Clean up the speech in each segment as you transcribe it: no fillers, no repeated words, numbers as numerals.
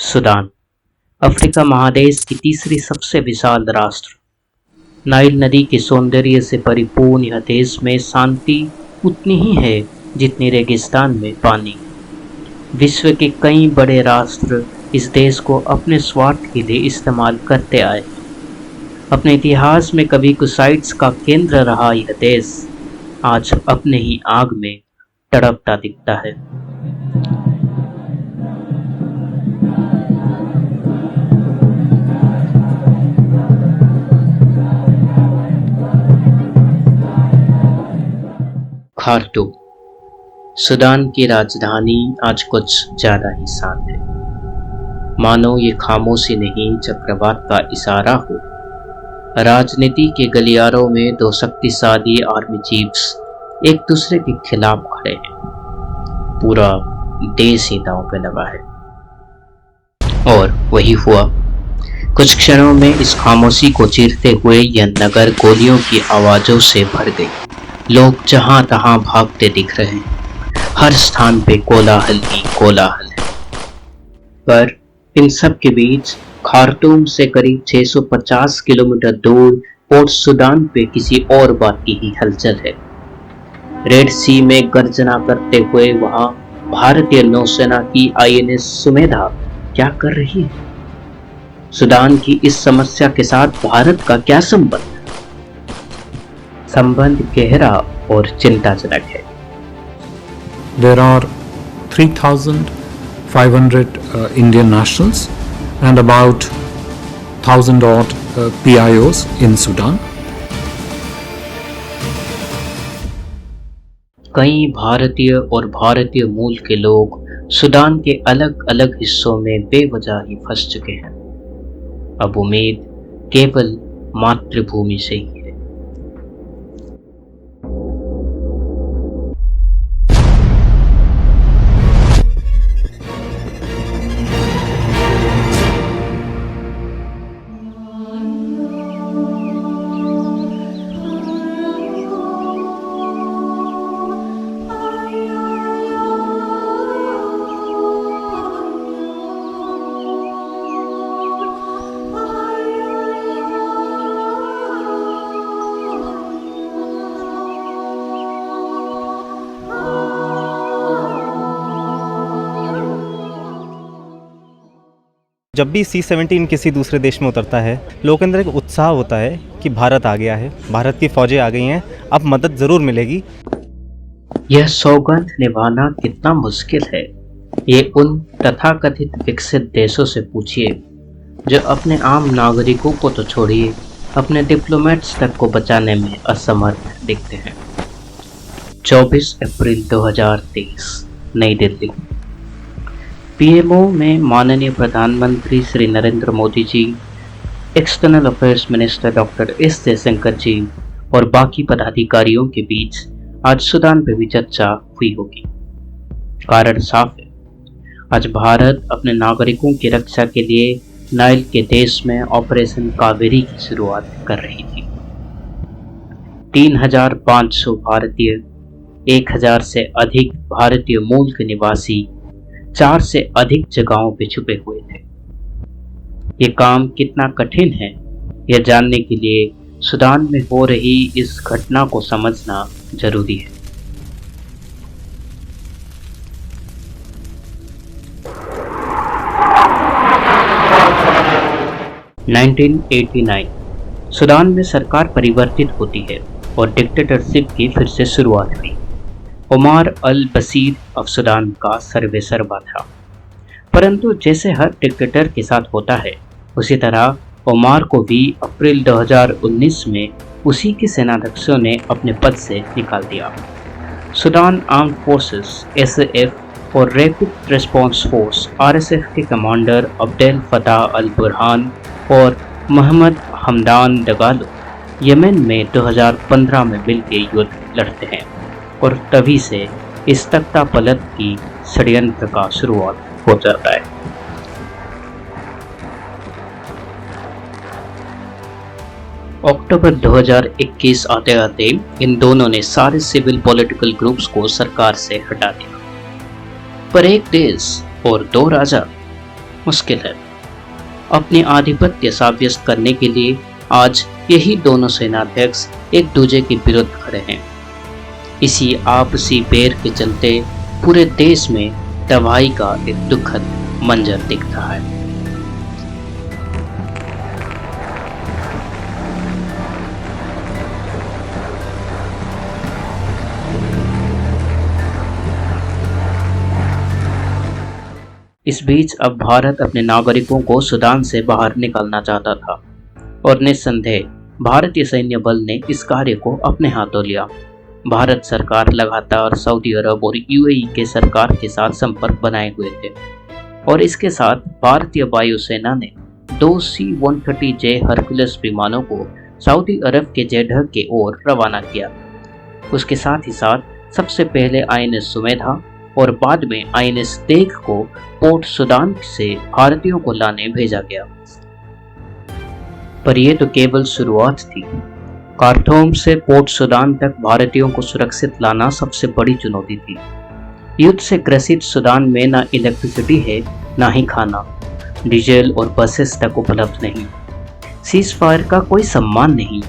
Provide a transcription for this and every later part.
Sudan Africa महादेश की तीसरी सबसे विशाल राष्ट्र। नाइल नदी के सौंदर्य से परिपूर्ण यह देश में शांति उतनी ही है जितनी रेगिस्तान में पानी। विश्व के कई बड़े राष्ट्र इस देश को अपने स्वार्थ के लिए इस्तेमाल करते आए। अपने इतिहास में कभी कुसाइट्स का केंद्र रहा यह देश आज अपने ही आग में तड़पता दिखता है। खार्टूम सूडान की राजधानी आज कुछ ज्यादा ही शांत है, मानो ये खामोशी नहीं चक्रवात का इशारा हो। राजनीति के गलियारों में दो शक्तिशाली आर्मी चीफ्स एक दूसरे के खिलाफ खड़े हैं। पूरा देश ही दांव पे लगा है। और वही हुआ। कुछ क्षणों में इस खामोशी को चीरते हुए यह नगर गोलियों की आवाजों से भर गई। लोग जहां तहां भागते दिख रहे हैं। हर स्थान पे कोलाहल ही कोलाहल है। पर इन सब के बीच खार्टूम से करीब 650 किलोमीटर दूर पोर्ट सूडान पे किसी और बात की ही हलचल है। रेड सी में गर्जना करते हुए वहां भारतीय नौसेना की आईएनएस सुमेधा क्या कर रही है? सूडान की इस समस्या के साथ भारत का क्या संबंध? संबंध गहरा और चिंताजनक है। There are 3,500 Indian nationals and about 1,000 odd PIOs in Sudan. कई भारतीय और भारतीय मूल के लोग सूडान के अलग अलग हिस्सों में बेवजह ही फंस चुके हैं। अब उम्मीद केवल मातृभूमि से ही है। जब भी C-17 किसी दूसरे देश में उतरता है, लोगों के अंदर एक उत्साह होता है कि भारत आ गया है, भारत की फौजें आ गई हैं, अब मदद ज़रूर मिलेगी। यह सौगंध निभाना कितना मुश्किल है, ये उन तथाकथित विकसित देशों से पूछिए जो अपने आम नागरिकों को तो छोड़िए, अपने डिप्लोमेट्स तक को बचाने में असमर्थ दिखते हैं। 24 अप्रैल 2023 नई दिल्ली। पीएमओ में माननीय प्रधानमंत्री Shri Narendra Modi ji, external affairs minister doctor S Jaishankar ji और बाकी पदाधिकारियों के बीच आज सूडान पर भी चर्चा हुई होगी। कारण साफ है, आज भारत अपने नागरिकों की रक्षा के लिए नाइल के देश में ऑपरेशन कावेरी की शुरुआत कर रही थी। 3,500 भारतीय, 1,000 से अधिक भारतीय मूल के निवासी 4 से अधिक जगहों पे छुपे हुए थे। ये काम कितना कठिन है, यह जानने के लिए सूडान में हो रही इस घटना को समझना जरूरी है। (1989) सूडान में सरकार परिवर्तित होती है और डिक्टेटरशिप की फिर से शुरुआत हुई। उमर अल बशीर ऑफ सूडान का सर्वेसर्वा था। परंतु जैसे हर डिक्टेटर के साथ होता है, उसी तरह उमर को भी अप्रैल 2019 में उसी के सेनाध्यक्षों ने अपने पद से निकाल दिया। सूडान आर्म्ड फोर्सेस (SAF) और रैपिड रिस्पांस फोर्स (RSF) के कमांडर अब्देल फताह अल बुरहान और मोहम्मद हमदान डगालो यमन में 2015 में मिलकर युद्ध लड़ते हैं और तभी से इस तख्तापलट की षड्यंत्र का शुरुआत हो जाता है। अक्टूबर 2021 आते आते इन दोनों ने सारे सिविल पॉलिटिकल ग्रुप्स को सरकार से हटा दिया। पर एक देश और दो राजा, मुश्किल है। अपनी आधिपत्य साब्यस्त करने के लिए आज यही दोनों सेनाध्यक्ष एक दूसरे के विरुद्ध खड़े हैं। इसी आपसी बैर के चलते पूरे देश में तबाही का एक दुखद मंजर दिखता है। इस बीच अब भारत अपने नागरिकों को सूडान से बाहर निकालना चाहता था और निस्संदेह भारतीय सैन्य बल ने इस कार्य को अपने हाथों लिया। भारत सरकार लगातार सऊदी अरब और यूएई के सरकार के साथ संपर्क बनाए हुए थे और इसके साथ भारतीय वायुसेना ने 2 C-130J हरकुलस विमानों को सऊदी अरब के जेडह की ओर रवाना किया। उसके साथ ही साथ सबसे पहले INS सुमेधा और बाद में INS तेग को पोर्ट सूडान से भारतीयों को लाने भेजा गया। पर यह तो केवल शुरुआत थी। खार्तूम से पोर्ट सूडान तक भारतीयों को सुरक्षित लाना सबसे बड़ी चुनौती थी। युद्ध से ग्रसित सूडान में ना इलेक्ट्रिसिटी है, ना ही खाना, डीजल और बसेस तक उपलब्ध नहीं। सीज फायर का कोई सम्मान नहीं।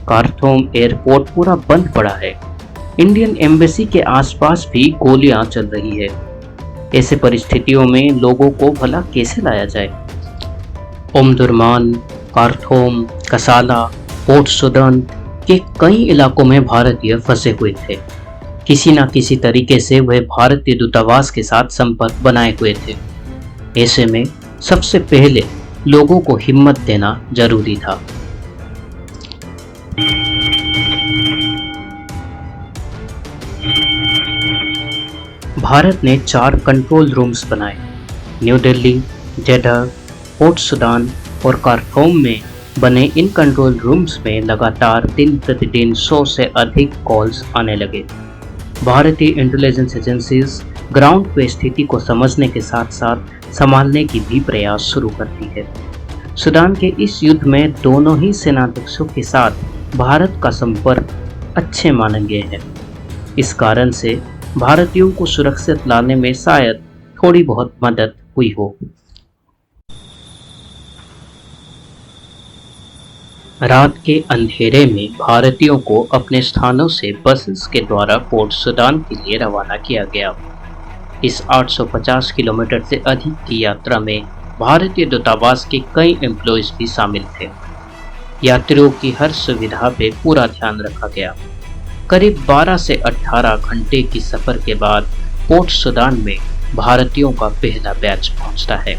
खार्तूम एयरपोर्ट पूरा बंद पड़ा है। इंडियन एम्बेसी के आसपास भी गोलियां चल रही है। ऐसे परिस्थितियों में लोगों को भला कैसे लाया जाए? ओमदुरमान, खार्तूम, कसाला, पोर्ट सूडान के कई इलाकों में भारतीय फंसे हुए थे। किसी न किसी तरीके से वह भारतीय दूतावास के साथ संपर्क बनाए हुए थे। ऐसे में सबसे पहले लोगों को हिम्मत देना जरूरी था। भारत ने 4 कंट्रोल रूम्स बनाए। न्यू दिल्ली, जेडह, पोर्ट सूडान और खार्तूम में बने इन कंट्रोल रूम्स में लगातार दिन प्रतिदिन 100 से अधिक कॉल्स आने लगे। भारतीय इंटेलिजेंस एजेंसीज ग्राउंड पे स्थिति को समझने के साथ साथ संभालने की भी प्रयास शुरू करती है। सूडान के इस युद्ध में दोनों ही सेनाध्यक्षों के साथ भारत का संपर्क अच्छे माने गए हैं। इस कारण से भारतीयों को सुरक्षित लाने में शायद थोड़ी बहुत मदद हुई हो। रात के अंधेरे में भारतीयों को अपने स्थानों से बसेस के द्वारा पोर्ट सूडान के लिए रवाना किया गया। इस 850 किलोमीटर से अधिक की यात्रा में भारतीय दूतावास के कई एम्प्लॉयज भी शामिल थे। यात्रियों की हर सुविधा पे पूरा ध्यान रखा गया। करीब 12 से 18 घंटे की सफर के बाद पोर्ट सूडान में भारतीयों का पहला बैच पहुंचता है।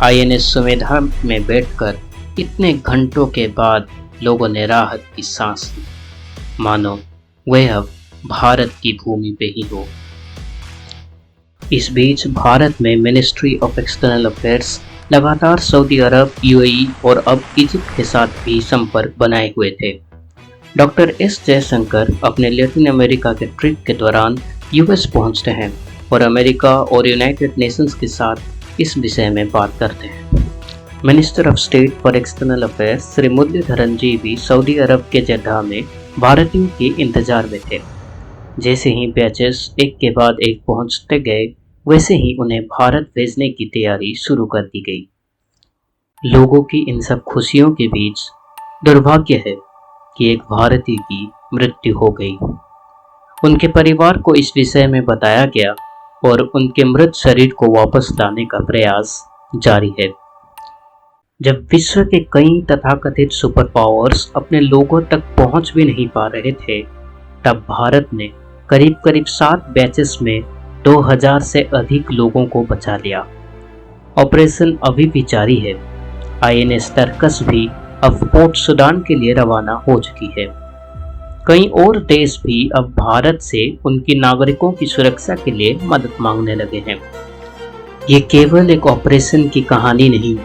INS सुमेधा में बैठकर इतने घंटों के बाद लोगों ने राहत की सांस ली, मानो वह अब भारत की भूमि पे ही हो। इस बीच भारत में मिनिस्ट्री ऑफ एक्सटर्नल अफेयर्स लगातार सऊदी अरब, UAE और अब इजिप्ट के साथ भी संपर्क बनाए हुए थे। डॉक्टर S जयशंकर अपने लैटिन अमेरिका के ट्रिप के दौरान US पहुंचते हैं और अमेरिका और यूनाइटेड नेशंस के साथ इस विषय में बात करते हैं। Minister of state for external affairs Shri Muraleedharan ji भी सऊदी अरब के जेद्दाह में भारतीयों के इंतजार में थे। जैसे ही बैचेस एक के बाद एक पहुंचते गए, वैसे ही उन्हें भारत भेजने की तैयारी शुरू कर दी गई। लोगों की इन सब खुशियों के बीच दुर्भाग्य है कि एक भारतीय की मृत्यु हो गई। उनके परिवार को इस विषय में बताया गया और उनके मृत शरीर को वापस लाने का प्रयास जारी है। जब विश्व के कई तथाकथित सुपर पावर्स अपने लोगों तक पहुंच भी नहीं पा रहे थे, तब भारत ने करीब करीब 7 बैचेस में 2000 से अधिक लोगों को बचा लिया। ऑपरेशन अभी भी जारी है। INS तरकस भी अब पोर्ट सूडान के लिए रवाना हो चुकी है। कई और देश भी अब भारत से उनकी नागरिकों की सुरक्षा के लिए मदद मांगने लगे हैं। ये केवल एक ऑपरेशन की कहानी नहीं,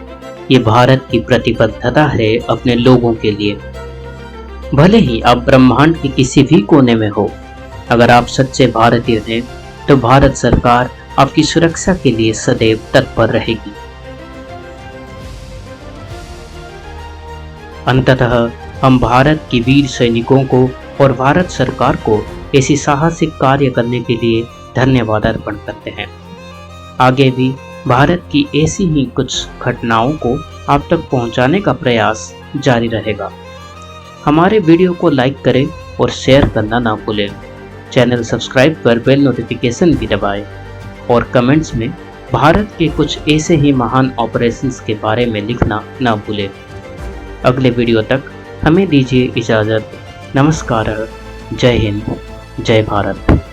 ये भारत की प्रतिबद्धता है अपने लोगों के लिए। भले ही आप ब्रह्मांड के किसी भी कोने में हो, अगर आप सच्चे भारतीय हैं तो भारत सरकार आपकी सुरक्षा के लिए सदैव तत्पर रहेगी। अंततः हम भारत की वीर सैनिकों को और भारत सरकार को ऐसी साहसिक कार्य करने के लिए धन्यवाद अर्पण करते हैं। आगे भी भारत की ऐसी ही कुछ घटनाओं को आप तक पहुंचाने का प्रयास जारी रहेगा। हमारे वीडियो को लाइक करें और शेयर करना ना भूलें। चैनल सब्सक्राइब कर बेल नोटिफिकेशन भी दबाएं और कमेंट्स में भारत के कुछ ऐसे ही महान ऑपरेशंस के बारे में लिखना ना भूलें। अगले वीडियो तक हमें दीजिए इजाज़त। नमस्कार। जय हिंद, जय भारत।